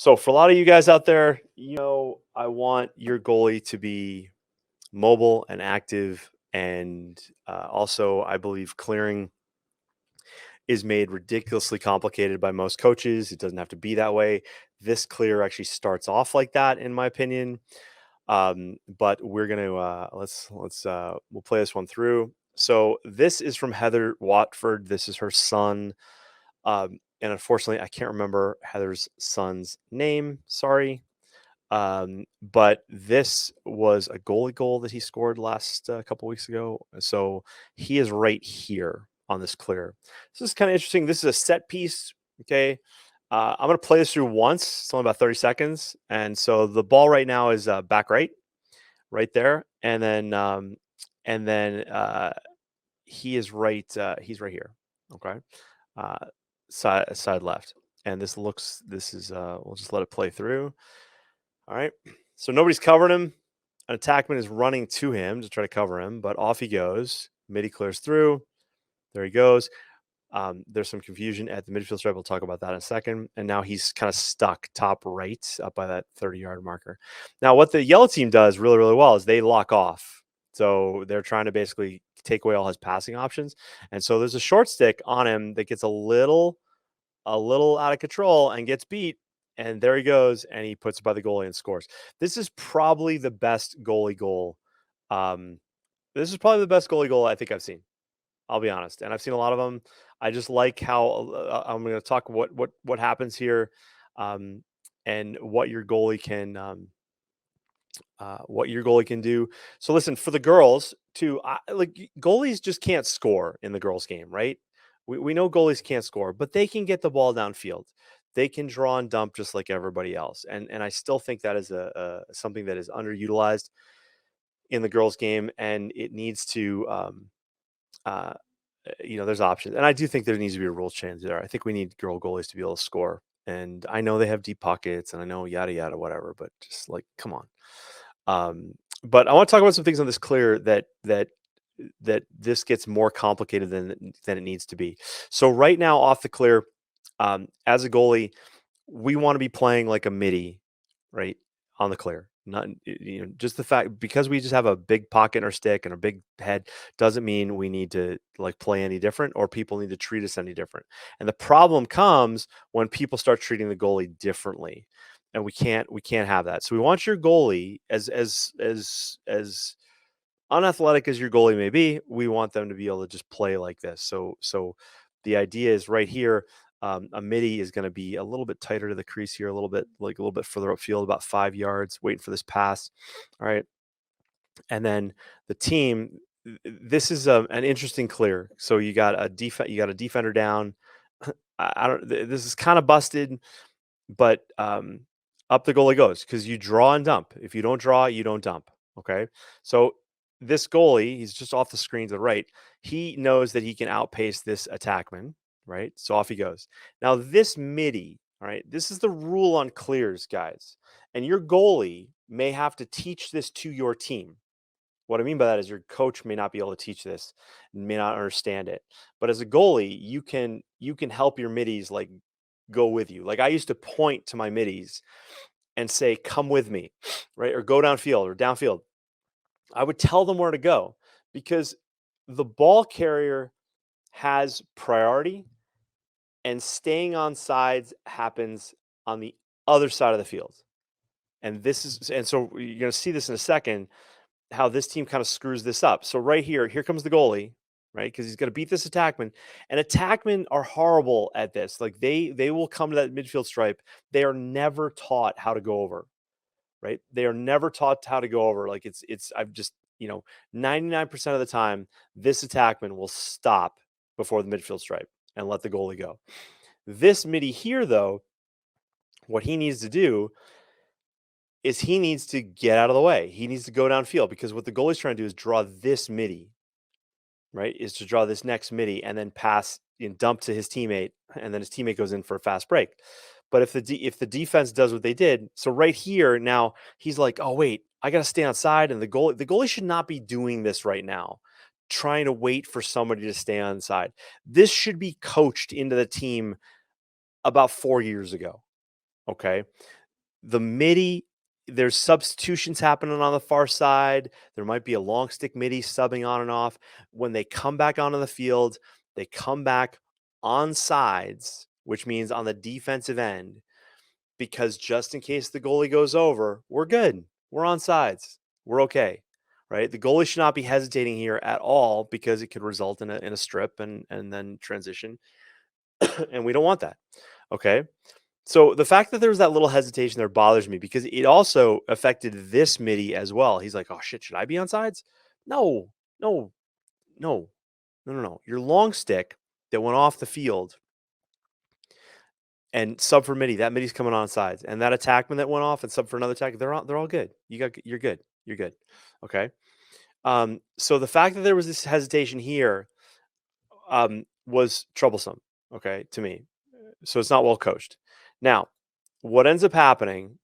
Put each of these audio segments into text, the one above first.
So for a lot of you guys out there, I want your goalie to be mobile and active. And also, I believe clearing is made ridiculously complicated by most coaches. It doesn't have to be that way. This clear actually starts off like that, in my opinion. But we're gonna we'll play this one through. So this is from Heather Watford. This is her son. And unfortunately, I can't remember Heather's son's name. Sorry. But this was a goalie goal that he scored last couple weeks ago. So he is right here on this clear. This is kind of interesting. This is a set piece. Okay. I'm going to play this through once. It's only about 30 seconds. And so the ball right now is back right there. And then he is right. He's right here. Okay. Uh, side left. And this is, we'll just let it play through. All right. So nobody's covering him. An attackman is running to him to try to cover him, but off he goes. Midi clears through. There he goes. There's some confusion at the midfield stripe. We'll talk about that in a second. And now he's kind of stuck top right up by that 30-yard marker. Now, what the yellow team does really, really well is they lock off. So they're trying to basically take away all his passing options. And so there's a short stick on him that gets a little out of control and gets beat. And there he goes, and he puts it by the goalie and scores. This is probably the best goalie goal. This is probably the best goalie goal I think I've seen. I'll be honest, and I've seen a lot of them. I just like how I'm going to talk what happens here, and what your goalie can do. So listen, for the girls too, goalies just can't score in the girls' game, right? We know goalies can't score, but they can get the ball downfield. They can draw and dump just like everybody else, and I still think that is a something that is underutilized in the girls' game, and it needs to. Uh, there's options, and I do think there needs to be a rules change there. I think we need girl goalies to be able to score, and I know they have deep pockets, and I know yada yada whatever, but just like come on. But I want to talk about some things on this clear that this gets more complicated than it needs to be. So right now off the clear, as a goalie, we want to be playing like a midi, right, on the clear. Not just the fact because we just have a big pocket in our stick and a big head doesn't mean we need to like play any different or people need to treat us any different. And the problem comes when people start treating the goalie differently, and we can't have that. So we want your goalie as unathletic as your goalie may be, we want them to be able to just play like this. So the idea is right here. A midi is going to be a little bit tighter to the crease here, a little bit further upfield, about 5 yards, waiting for this pass. All right. And then the team, this is an interesting clear. So you got a defender down. I don't, this is kind of busted, but up the goalie goes because you draw and dump. If you don't draw, you don't dump. Okay. So this goalie, he's just off the screen to the right. He knows that he can outpace this attackman. Right? So off he goes. Now this midi, all right, this is the rule on clears, guys. And your goalie may have to teach this to your team. What I mean by that is your coach may not be able to teach this, may not understand it. But as a goalie, you can help your middies like go with you. Like I used to point to my middies and say, "Come with me," right? Or go downfield. I would tell them where to go because the ball carrier has priority and staying on sides happens on the other side of the field. And so you're going to see this in a second, how this team kind of screws this up. So right here comes the goalie, right? Because he's going to beat this attackman. And attackmen are horrible at this. Like they will come to that midfield stripe. They are never taught how to go over, right? They are never taught how to go over. Like I've just, 99% of the time, this attackman will stop before the midfield stripe and let the goalie go. This midi here, though, what he needs to do is he needs to get out of the way. He needs to go downfield because what the goalie's trying to do is draw this midi, right? Is to draw this next midi and then pass and dump to his teammate, and then his teammate goes in for a fast break. But if the defense does what they did, so right here now he's like, oh wait, I got to stay outside, and the goalie should not be doing this right now, trying to wait for somebody to stay on side. This should be coached into the team about 4 years ago. Okay. The midi, there's substitutions happening on the far side. There might be a long stick midi subbing on and off. When they come back onto the field, they come back on sides, which means on the defensive end, because just in case the goalie goes over, we're good. We're on sides. We're okay. Right? The goalie should not be hesitating here at all because it could result in a strip and then transition. And we don't want that. Okay. So the fact that there was that little hesitation there bothers me because it also affected this midi as well. He's like, "Oh shit, should I be on sides?" No, no, no, no. Your long stick that went off the field and sub for midi, that midi's coming on sides, and that attackman that went off and sub for another attack, they're all good. You're good. You're good. Okay. So the fact that there was this hesitation here was troublesome. Okay, to me. So it's not well coached. Now, what ends up happening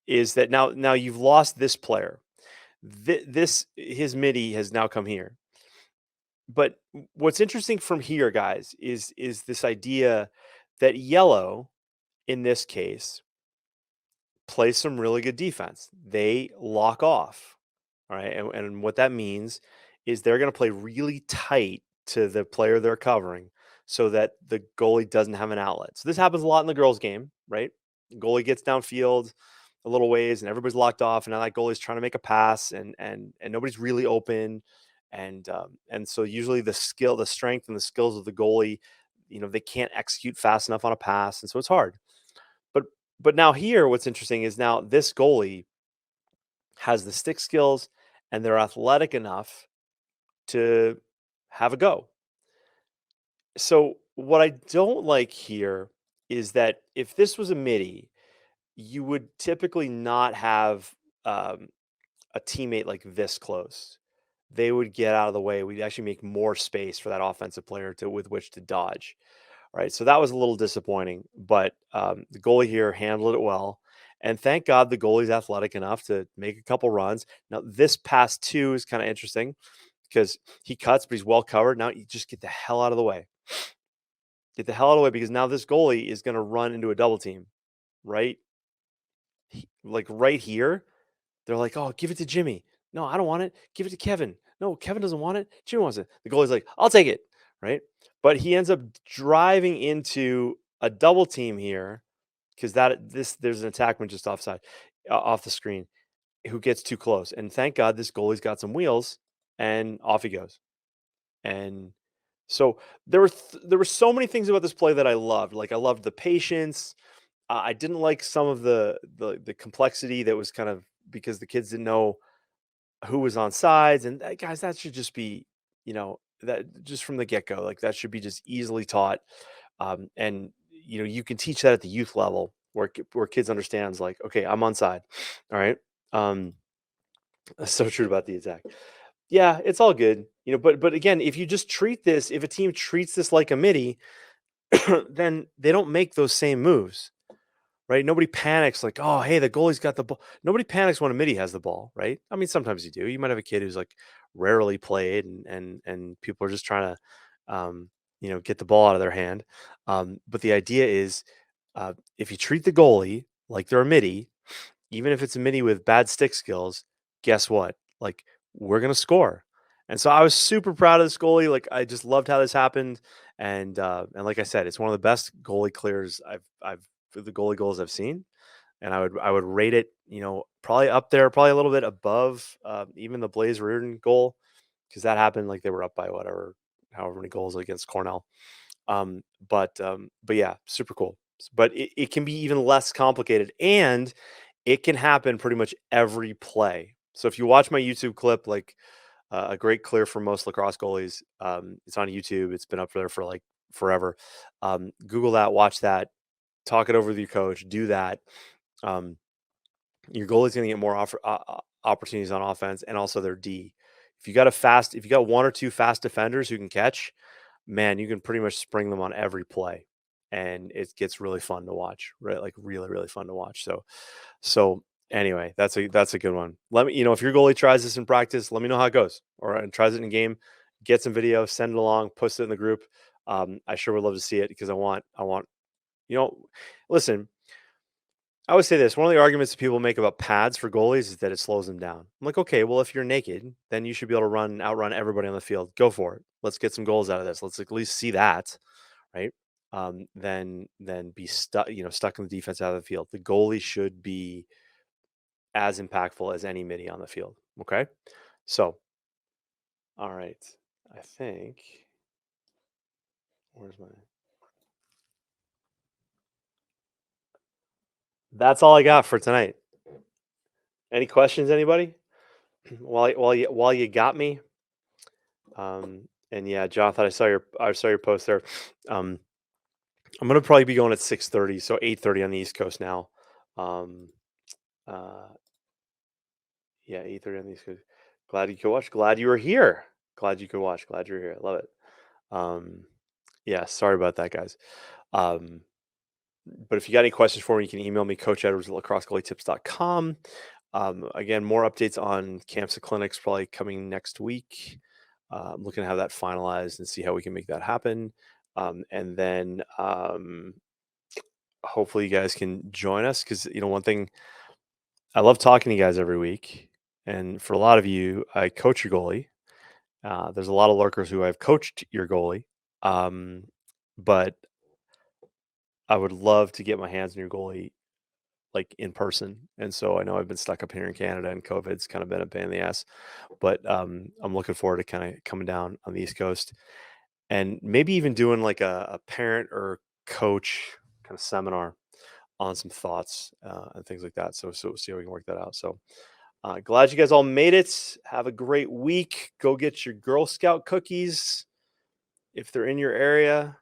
is that now you've lost this player. This his midi has now come here. But what's interesting from here, guys, is this idea that yellow in this case plays some really good defense. They lock off. All right. And what that means is they're going to play really tight to the player they're covering so that the goalie doesn't have an outlet. So this happens a lot in the girls' game, right? The goalie gets downfield a little ways and everybody's locked off. And now that goalie's trying to make a pass and nobody's really open. And so usually the skill, the strength and the skills of the goalie, they can't execute fast enough on a pass. And so it's hard. But but now here, what's interesting is now this goalie has the stick skills and they're athletic enough to have a go. So what I don't like here is that if this was a midi, you would typically not have um, a teammate like this close. They would get out of the way. We'd actually make more space for that offensive player to with which to dodge. Right. So that was a little disappointing, but the goalie here handled it well. And thank God the goalie's athletic enough to make a couple runs. Now, this pass two is kind of interesting because he cuts, but he's well covered. Now you just get the hell out of the way. Get the hell out of the way because now this goalie is going to run into a double team, right? Like right here. They're like, "Oh, give it to Jimmy." "No, I don't want it. Give it to Kevin." "No, Kevin doesn't want it. Jimmy wants it." The goalie's like, "I'll take it." Right? But he ends up driving into a double team here because there's an attackman just offside, off the screen, who gets too close. And thank God this goalie's got some wheels, and off he goes. And so there were so many things about this play that I loved. Like I loved the patience. I didn't like some of the complexity that was kind of because the kids didn't know who was on sides. And guys, that should just be, that just from the get go, like that should be just easily taught. And you can teach that at the youth level where kids understands like, okay, I'm on side. All right. Um, that's so true about the attack. Yeah, it's all good, but again, if a team treats this like a midi, then they don't make those same moves. Right? Nobody panics like, "Oh, hey, the goalie's got the ball." Nobody panics when a midi has the ball, right? I mean, sometimes you do. You might have a kid who's like rarely played, and people are just trying to, get the ball out of their hand. But the idea is, if you treat the goalie like they're a midi, even if it's a midi with bad stick skills, guess what? Like we're gonna score. And so I was super proud of this goalie. Like I just loved how this happened. And like I said, it's one of the best goalie clears I've the goalie goals I've seen. And I would rate it, probably up there, probably a little bit above even the Blaze Reardon goal, because that happened like they were up by whatever, however many goals against Cornell. But yeah, super cool. But it can be even less complicated, and it can happen pretty much every play. So if you watch my YouTube clip, like a great clear for most lacrosse goalies, it's on YouTube. It's been up there for like forever. Google that, watch that, talk it over with your coach, do that. Um, your goalie's going to get more opportunities on offense and also their D. If you got one or two fast defenders who can catch, man, you can pretty much spring them on every play, and it gets really fun to watch. Right, like really, really fun to watch. So anyway, that's a good one. Let me, if your goalie tries this in practice, let me know how it goes, or and tries it in game. Get some video, send it along, post it in the group. I sure would love to see it because I want, you know, listen, I would say this. One of the arguments that people make about pads for goalies is that it slows them down. I'm like, okay, well, if you're naked, then you should be able to outrun everybody on the field. Go for it. Let's get some goals out of this. Let's at least see that, right? Then be stuck, stuck in the defense out of the field. The goalie should be as impactful as any midi on the field. Okay. So, all right. I think, where's my, that's all I got for tonight. Any questions, anybody? While you got me, and yeah, Jonathan, I saw your post there. I'm gonna probably be going at 6:30, so 8:30 on the East Coast now. Um, uh, yeah, 8:30 on the East Coast. Glad you could watch. Glad you were here. Glad you could watch. Glad you're here. I love it. Um, yeah, sorry about that, guys. Um, but if you got any questions for me, you can email me, Coach Edwards at lacrossegoalietips.com. Again, more updates on camps and clinics probably coming next week. I'm looking to have that finalized and see how we can make that happen. And then hopefully you guys can join us because, one thing, I love talking to you guys every week. And for a lot of you, I coach your goalie. There's a lot of lurkers who I've coached your goalie. But I would love to get my hands on your goalie like in person. And so I know I've been stuck up here in Canada and COVID's kind of been a pain in the ass, but I'm looking forward to kind of coming down on the East Coast and maybe even doing like a parent or coach kind of seminar on some thoughts and things like that. So see how we can work that out. So glad you guys all made it. Have a great week. Go get your Girl Scout cookies. If they're in your area,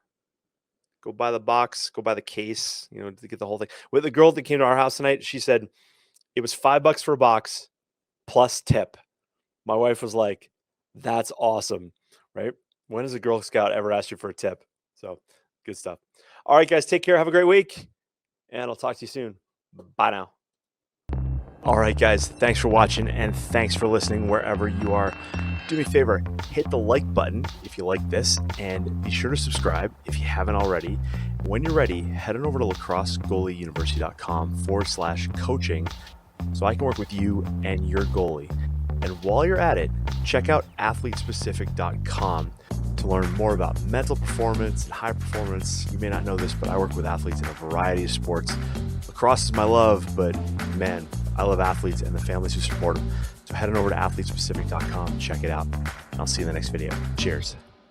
go buy the box, go buy the case, to get the whole thing. With the girl that came to our house tonight, she said it was $5 for a box plus tip. My wife was like, that's awesome, right? When has a Girl Scout ever asked you for a tip? So good stuff. All right, guys, take care. Have a great week. And I'll talk to you soon. Bye now. All right, guys, thanks for watching and thanks for listening wherever you are. Do me a favor, hit the like button if you like this and be sure to subscribe if you haven't already. When you're ready, head on over to lacrossegoalieuniversity.com/coaching so I can work with you and your goalie. And while you're at it, check out athletespecific.com to learn more about mental performance and high performance. You may not know this, but I work with athletes in a variety of sports. Lacrosse is my love, but man, I love athletes and the families who support them. So head on over to athletespecific.com, check it out. I'll see you in the next video. Cheers.